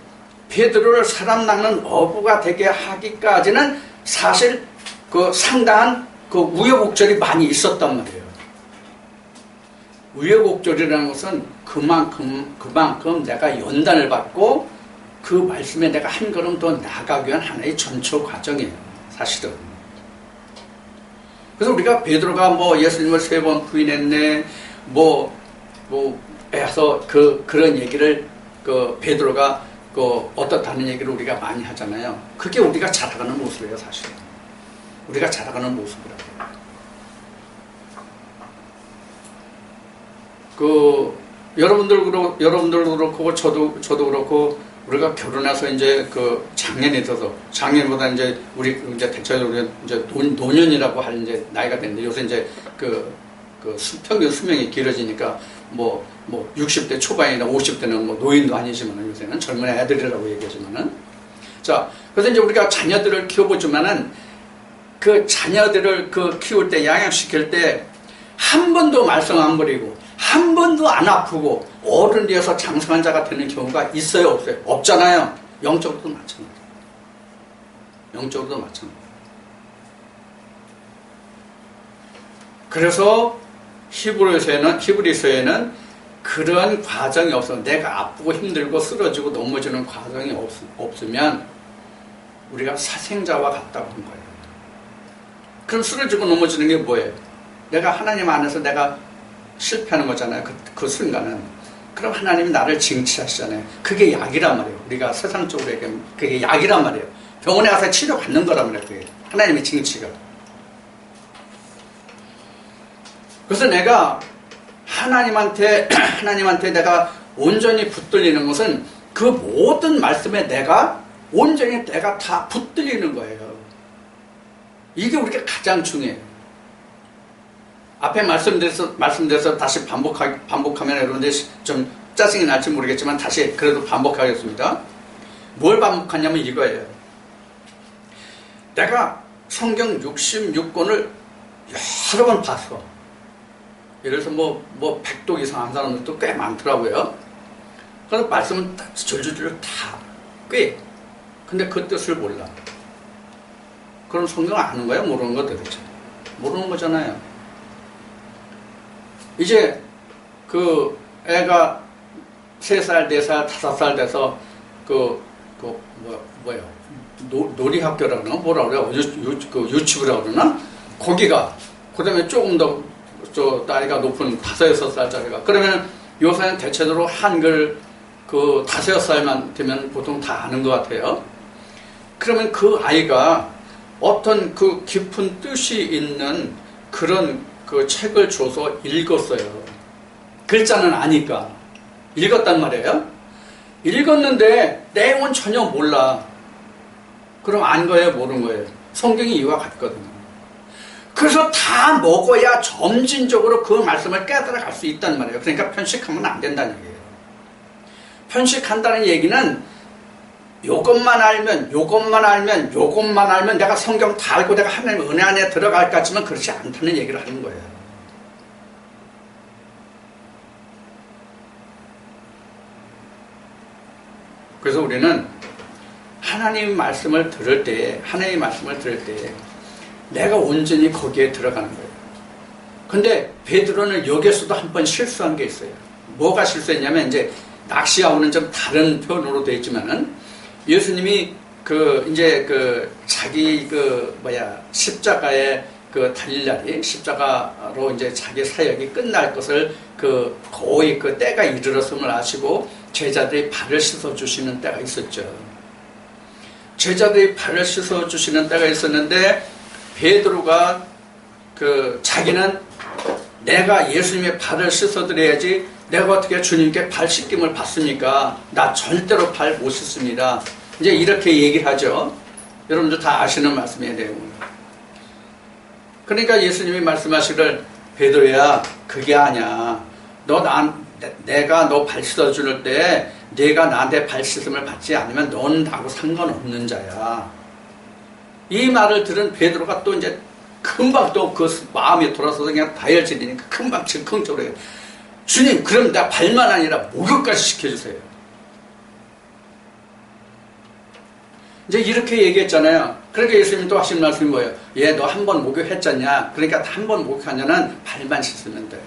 베드로를 사람 낚는 어부가 되게 하기까지는 사실 그 상당한 그 우여곡절이 많이 있었단 말이에요. 우여곡절이라는 것은 그만큼 내가 연단을 받고 그 말씀에 내가 한 걸음 더 나아가기 위한 하나의 전초 과정이에요. 사실은. 그래서 우리가 베드로가 뭐 예수님을 3번 부인했네 해서 그런 얘기를 베드로가 어떻다는 얘기를 우리가 많이 하잖아요. 그게 우리가 자라가는 모습이에요. 사실은. 우리가 자라가는 모습이라고. 여러분들도 그렇고 저도 그렇고 우리가 결혼해서 이제 장년이 돼서 장년보다 이제 우리 이제 대체적으로 이제 노년이라고 할 이제 나이가 됐는데 요새 이제 평균 수명이 길어지니까 뭐 60대 초반이나 50대는 뭐 노인도 아니지만 요새는 젊은 애들이라고 얘기하지만은 자 그래서 이제 우리가 자녀들을 키워보지만은 그 자녀들을 키울 때 양육시킬 때 한 번도 말썽 안 부리고 한 번도 안 아프고 어른 되어서 장성한 자가 되는 경우가 있어요, 없어요? 없잖아요. 영적으로도 마찬가지예요. 영적으로도 마찬가지예요. 그래서 히브리서에는 그런 과정이 없어. 내가 아프고 힘들고 쓰러지고 넘어지는 과정이 없으면 우리가 사생자와 같다고 한 거예요. 그럼 쓰러지고 넘어지는 게 뭐예요? 내가 하나님 안에서 내가 실패하는 거잖아요. 그 순간은. 그럼 하나님이 나를 징치하시잖아요. 그게 약이란 말이에요. 우리가 세상적으로 얘기하면 그게 약이란 말이에요. 병원에 가서 치료받는 거란 말이에요. 그게 하나님의 징치가. 그래서 내가 하나님한테 내가 온전히 붙들리는 것은 그 모든 말씀에 온전히 내가 다 붙들리는 거예요. 이게 우리가 가장 중요해요. 앞에 말씀드려서 다시 반복하면 여러분들 좀 짜증이 날지 모르겠지만 다시 그래도 반복하겠습니다. 뭘 반복하냐면 이거예요. 내가 성경 66권을 여러 번 봤어. 예를 들어서 뭐 100독 이상 한 사람들도 꽤 많더라고요. 그래서 말씀은 줄줄줄 다 꽤. 근데 그 뜻을 몰라. 그럼 성경 아는 거야? 모르는 거 도대체? 모르는 거잖아요. 이제 애가 3살, 4살, 5살 돼서 놀이학교라 그러나? 뭐라 그래요? 유치부라 그러나? 거기가, 그 다음에 조금 더, 나이가 높은 5, 6살짜리가. 그러면 요새는 대체적으로 한글 5, 6살만 되면 보통 다 아는 것 같아요. 그러면 그 아이가 어떤 깊은 뜻이 있는 그런 책을 줘서 읽었어요. 글자는 아니까. 읽었단 말이에요. 읽었는데 내용은 전혀 몰라. 그럼 안 거예요? 모르는 거예요? 성경이 이와 같거든요. 그래서 다 먹어야 점진적으로 그 말씀을 깨달아갈 수 있단 말이에요. 그러니까 편식하면 안 된다는 얘기예요. 편식한다는 얘기는 요것만 알면 내가 성경 다 알고 내가 하나님의 은혜 안에 들어갈 것 같지만 그렇지 않다는 얘기를 하는 거예요. 그래서 우리는 하나님 말씀을 들을 때 내가 온전히 거기에 들어가는 거예요. 근데 베드로는 여기에서도 한 번 실수한 게 있어요. 뭐가 실수했냐면 이제 낚시하고는 좀 다른 표현으로 되어 있지만은 예수님이 자기 십자가에 달릴 날이 십자가로 이제 자기 사역이 끝날 것을 거의 때가 이르렀음을 아시고 제자들이 발을 씻어 주시는 때가 있었죠. 제자들이 발을 씻어 주시는 때가 있었는데 베드로가 자기는 내가 예수님의 발을 씻어 드려야지 내가 어떻게 주님께 발 씻김을 받습니까? 나 절대로 발 못 씻습니다. 이제 이렇게 얘기를 하죠. 여러분들 다 아시는 말씀이에요, 내용은. 그러니까 예수님이 말씀하시기를 베드로야, 그게 아니야. 내가 너 발 씻어줄 때 내가 나한테 발 씻음을 받지 않으면 넌 나하고 상관없는 자야. 이 말을 들은 베드로가 또 이제 금방 또 그 마음이 돌아서서 그냥 다혈질이니까 금방 즉흥적으로 해요. 주님, 그럼 나 발만 아니라 목욕까지 시켜주세요. 이제 이렇게 얘기했잖아요. 그러니까 예수님이 또 하신 말씀이 뭐예요? 얘 너 한 번 목욕했잖냐? 그러니까 한 번 목욕한 자는 발만 씻으면 돼.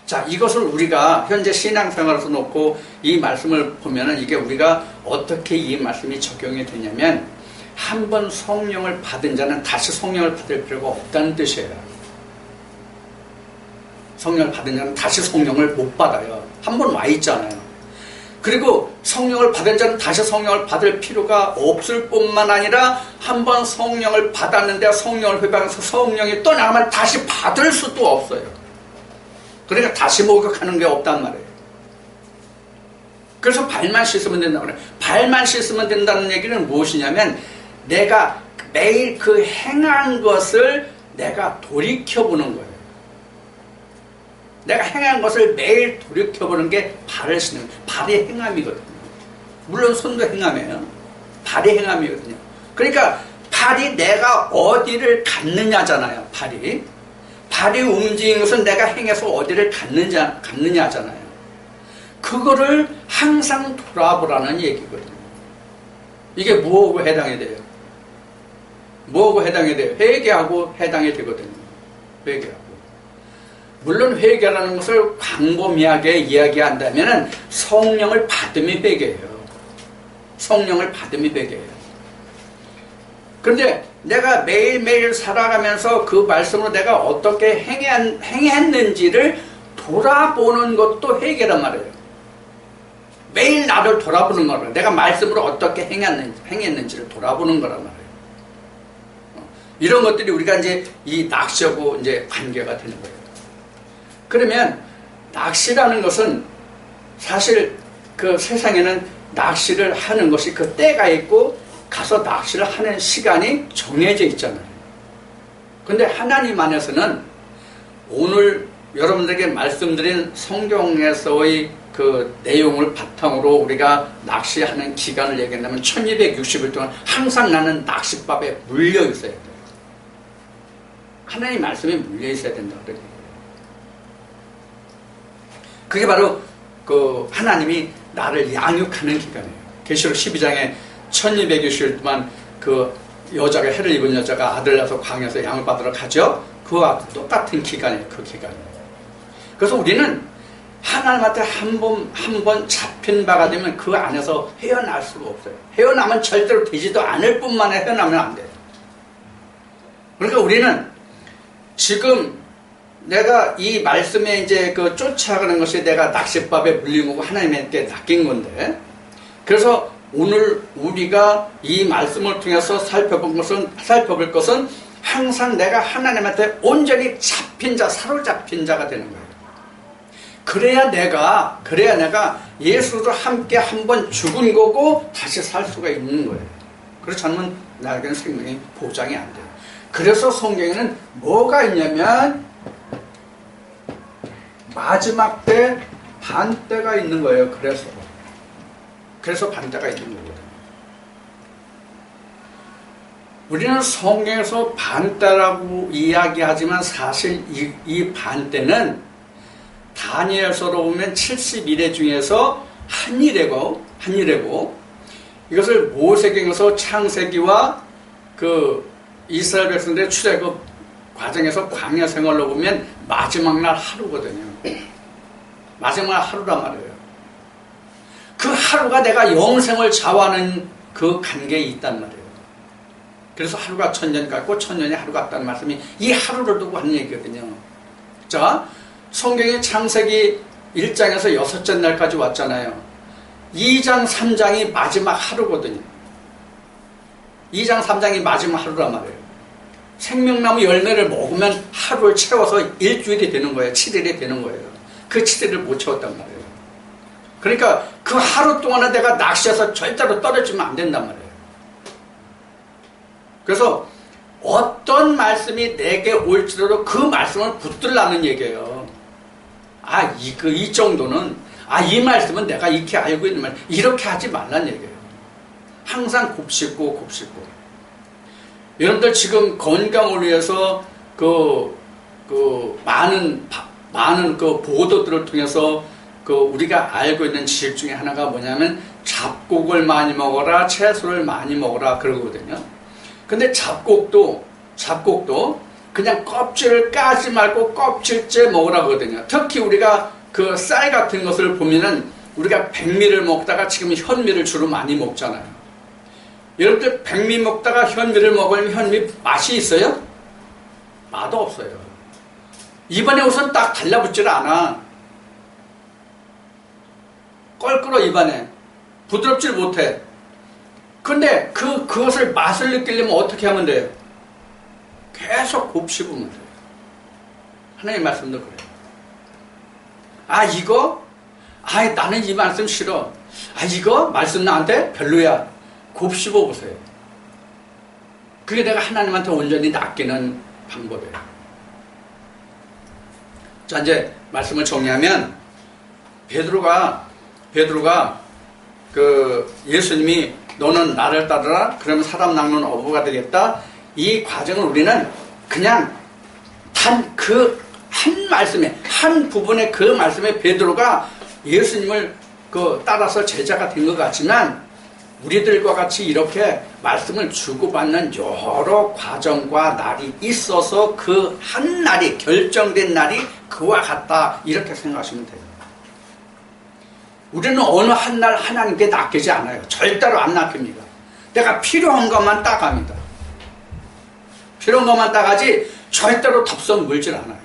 자, 이것을 우리가 현재 신앙생활에서 놓고 이 말씀을 보면은 이게 우리가 어떻게 이 말씀이 적용이 되냐면 한 번 성령을 받은 자는 다시 성령을 받을 필요가 없다는 뜻이에요. 성령을 받은 자는 다시 성령을 못 받아요. 한 번 와 있잖아요. 그리고 성령을 받은 자는 다시 성령을 받을 필요가 없을 뿐만 아니라 한 번 성령을 받았는데 성령을 회방해서 성령이 떠나가면 다시 받을 수도 없어요. 그러니까 다시 목욕하는 게 없단 말이에요. 그래서 발만 씻으면 된다고 그래요. 발만 씻으면 된다는 얘기는 무엇이냐면 내가 매일 그 행한 것을 내가 돌이켜보는 거예요. 내가 행한 것을 매일 돌이켜보는 게 발을 씻는 거예요. 발이 행함이거든요. 물론 손도 행함이에요. 발이 행함이거든요. 그러니까 발이 내가 어디를 갔느냐잖아요. 발이 움직이는 것은 내가 행해서 어디를 갔느냐잖아요. 그거를 항상 돌아보라는 얘기거든요. 이게 뭐하고 해당이 돼요? 뭐하고 해당이 돼요? 회개하고 해당이 되거든요. 회개하고. 물론 회개라는 것을 광범위하게 이야기한다면 성령을 받음이 회개예요. 성령을 받음이 회개예요. 그런데 내가 매일매일 살아가면서 그 말씀으로 내가 어떻게 행했는지를 돌아보는 것도 회개란 말이에요. 매일 나를 돌아보는 거예요. 내가 말씀으로 어떻게 행했는지를 돌아보는 거란 말이에요. 이런 것들이 우리가 이제 이 낚시하고 이제 관계가 되는 거예요. 그러면 낚시라는 것은 사실 그 세상에는 낚시를 하는 것이 그 때가 있고 가서 낚시를 하는 시간이 정해져 있잖아요. 근데 하나님 안에서는 오늘 여러분들에게 말씀드린 성경에서의 그 내용을 바탕으로 우리가 낚시하는 기간을 얘기한다면 1260일 동안 항상 나는 낚싯밥에 물려 있어야 돼요. 하나님 말씀에 물려 있어야 된다 그래요. 그게 바로 그 하나님이 나를 양육하는 기간이에요. 계시록 12장에 1260일 동안 그 여자가 해를 입은 여자가 아들 낳아서 광야에서 양을 받으러 가죠. 그와 똑같은 기간이에요. 그 기간이에요. 그래서 우리는 하나님한테 한 번 잡힌 바가 되면 그 안에서 헤어날 수가 없어요. 헤어나면 절대로 되지도 않을 뿐만 아니라 헤어나면 안 돼요. 그러니까 우리는 지금 내가 이 말씀에 이제 그 쫓아가는 것이 내가 낚싯밥에 물린 거고 하나님께 낚인 건데, 그래서 오늘 우리가 이 말씀을 통해서 살펴볼 것은 항상 내가 하나님한테 온전히 잡힌 자, 사로잡힌 자가 되는 거예요. 그래야 내가 예수로 함께 한번 죽은 거고 다시 살 수가 있는 거예요. 그렇지 않으면 나에게는 생명이 보장이 안 돼요. 그래서 성경에는 뭐가 있냐면 마지막 때 반때가 있는 거예요. 그래서 반때가 있는 거거든요. 우리는 성경에서 반때라고 이야기하지만 사실 이 반때는 다니엘서로 보면 71회 중에서 한 일회고 이것을 모세경에서 창세기와 그 이스라엘 백성들의 출애굽 과정에서 광야 생활로 보면 마지막 날 하루거든요. 마지막 날 하루란 말이에요. 그 하루가 내가 영생을 좌우하는 그 관계에 있단 말이에요. 그래서 하루가 천년 같고 천년이 하루 같다는 말씀이 이 하루를 두고 하는 얘기거든요. 자, 성경의 창세기 1장에서 6째 날까지 왔잖아요. 2장 3장이 마지막 하루거든요. 2장 3장이 마지막 하루란 말이에요. 생명나무 열매를 먹으면 하루를 채워서 일주일이 되는 거예요. 7일이 되는 거예요. 그 7일을 못 채웠단 말이에요. 그러니까 그 하루 동안에 내가 낚시해서 절대로 떨어지면 안 된단 말이에요. 그래서 어떤 말씀이 내게 올지라도 그 말씀을 붙들라는 얘기예요. 이 정도는, 이 말씀은 내가 이렇게 알고 있는 말, 이렇게 하지 말란 얘기예요. 항상 곱씹고. 여러분들 지금 건강을 위해서 많은 그 보도들을 통해서 우리가 알고 있는 지식 중에 하나가 뭐냐면 잡곡을 많이 먹어라, 채소를 많이 먹어라 그러거든요. 근데 잡곡도 그냥 껍질을 까지 말고 껍질째 먹으라 그러거든요. 특히 우리가 그 쌀 같은 것을 보면은 우리가 백미를 먹다가 지금 현미를 주로 많이 먹잖아요. 여러분들 백미 먹다가 현미를 먹으면 현미 맛이 있어요? 맛 없어요. 입안에 우선 딱 달라붙질 않아. 껄끄러 입안에. 부드럽질 못해. 근데 그것을 맛을 느끼려면 어떻게 하면 돼요? 계속 곱씹으면 돼요. 하나님 말씀도 그래요. 이거? 나는 이 말씀 싫어. 이거? 말씀 나한테 별로야. 곱씹어 보세요. 그게 내가 하나님한테 온전히 낚이는 방법이에요. 자, 이제 말씀을 정리하면 베드로가 예수님이 너는 나를 따르라. 그러면 사람 낚는 어부가 되겠다. 이 과정을 우리는 그냥 한 말씀에, 한 부분의 그 말씀에 베드로가 예수님을 따라서 제자가 된 것 같지만 우리들과 같이 이렇게 말씀을 주고받는 여러 과정과 날이 있어서 그 한 날이, 결정된 날이 그와 같다. 이렇게 생각하시면 돼요. 우리는 어느 한 날 하나님께 낚이지 않아요. 절대로 안 낚입니다. 내가 필요한 것만 따갑니다. 필요한 것만 따가지 절대로 덥석 물질 않아요.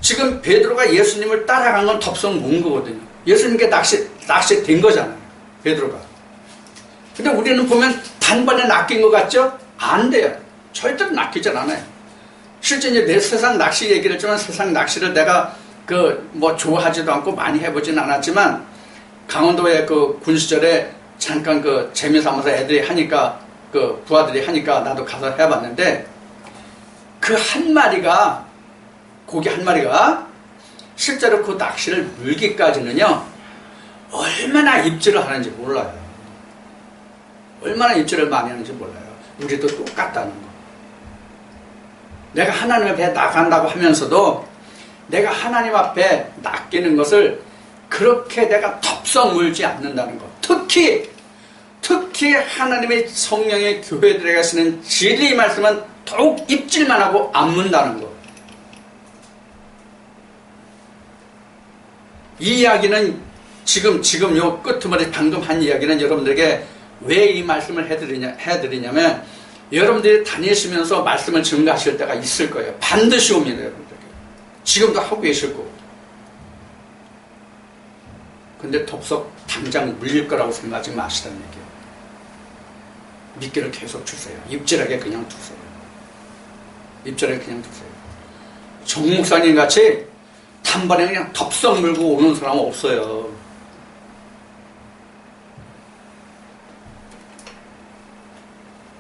지금 베드로가 예수님을 따라간 건 덥석 문 거거든요. 예수님께 낚시된 거잖아요. 베드로가. 근데 우리는 보면 단번에 낚인 것 같죠? 안 돼요. 절대로 낚이질 않아요. 실제 이제 내 세상 낚시 얘기를 했지만 세상 낚시를 내가 좋아하지도 않고 많이 해보진 않았지만 강원도에 군 시절에 잠깐 재미삼아서 애들이 하니까 부하들이 하니까 나도 가서 해봤는데 고기 한 마리가 실제로 그 낚시를 물기까지는요 얼마나 입질을 하는지 몰라요. 얼마나 입질을 많이 하는지 몰라요. 우리도 똑같다는 거. 내가 하나님 앞에 나간다고 하면서도 내가 하나님 앞에 낚이는 것을 그렇게 내가 덥석 물지 않는다는 것. 특히 하나님의 성령의 교회들에게 하시는 진리의 말씀은 더욱 입질만 하고 안 문다는 것. 이 이야기는 지금 요 끄트머리 방금 한 이야기는 여러분들에게 왜 이 말씀을 해드리냐면 여러분들이 다니시면서 말씀을 증거하실 때가 있을 거예요. 반드시 옵니다, 여러분들에게. 지금도 하고 계실 거고. 근데 덥석 당장 물릴 거라고 생각하지 마시라는 얘기예요. 미끼를 계속 주세요. 입질하게 그냥 두세요. 입질하게 그냥 두세요. 정 목사님 같이 단번에 그냥 덥석 물고 오는 사람은 없어요.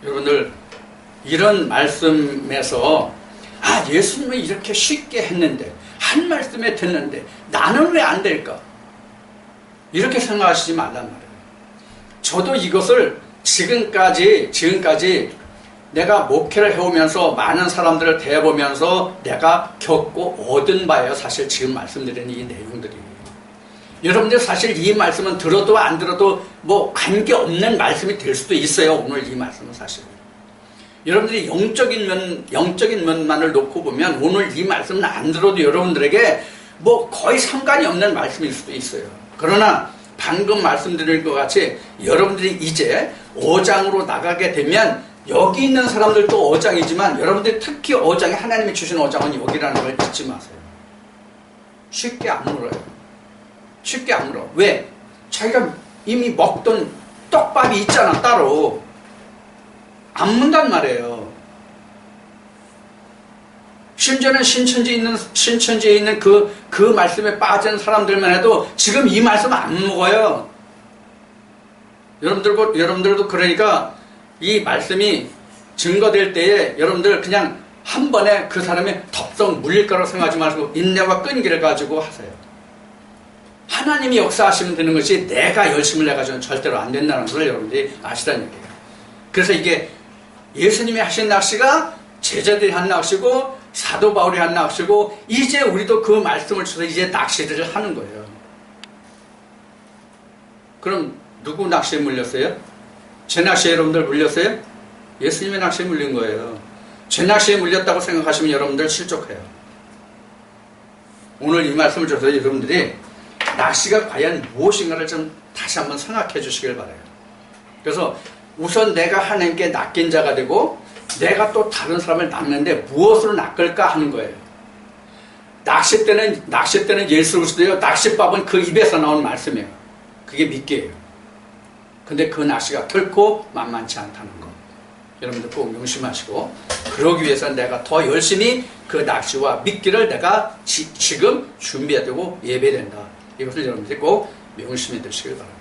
여러분들 이런 말씀에서 예수님은 이렇게 쉽게 했는데 한 말씀에 듣는데 나는 왜 안 될까? 이렇게 생각하시지 말란 말이에요. 저도 이것을 지금까지 내가 목회를 해오면서 많은 사람들을 대해보면서 내가 겪고 얻은 바예요. 사실 지금 말씀드리는 이 내용들이. 여러분들 사실 이 말씀은 들어도 안 들어도 관계없는 말씀이 될 수도 있어요. 오늘 이 말씀은 사실. 여러분들이 영적인 면만을 놓고 보면 오늘 이 말씀은 안 들어도 여러분들에게 거의 상관이 없는 말씀일 수도 있어요. 그러나 방금 말씀드린 것 같이 여러분들이 이제 5장으로 나가게 되면 여기 있는 사람들도 5장이지만 여러분들이 특히 5장에 하나님이 주신 5장은 여기라는 걸 잊지 마세요. 쉽게 안 물어요. 쉽게 안 물어. 왜? 자기가 이미 먹던 떡밥이 있잖아, 따로. 안 문단 말이에요. 심지어는 신천지에 있는 그 말씀에 빠진 사람들만 해도 지금 이 말씀 안 먹어요. 여러분들도 그러니까 이 말씀이 증거될 때에 여러분들 그냥 한 번에 그 사람이 덥석 물릴 거라고 생각하지 마시고 인내와 끈기를 가지고 하세요. 하나님이 역사하시면 되는 것이 내가 열심을 내가지고는 절대로 안 된다는 걸 여러분들이 아시다는 얘기예요. 그래서 이게 예수님이 하신 낚시가 제자들이 한 낚시고 사도 바울이 한 낚시고 이제 우리도 그 말씀을 주서 이제 낚시들을 하는 거예요. 그럼 누구 낚시에 물렸어요? 제 낚시에 여러분들 물렸어요? 예수님의 낚시에 물린 거예요. 제 낚시에 물렸다고 생각하시면 여러분들 실족해요. 오늘 이 말씀을 줘서 여러분들이 낚시가 과연 무엇인가를 좀 다시 한번 생각해 주시길 바라요. 그래서 우선 내가 하나님께 낚인 자가 되고 내가 또 다른 사람을 낚는데 무엇으로 낚을까 하는 거예요. 낚싯대는 예수 그리스도예요. 낚싯밥은 그 입에서 나온 말씀이에요. 그게 미끼예요. 근데 그 낚시가 결코 만만치 않다는 거. 여러분들 꼭 명심하시고 그러기 위해서 내가 더 열심히 그 낚시와 미끼를 내가 지금 준비해야 되고 예배된다. 이것을 여러분들이 꼭 명심해 두시길 바랍니다.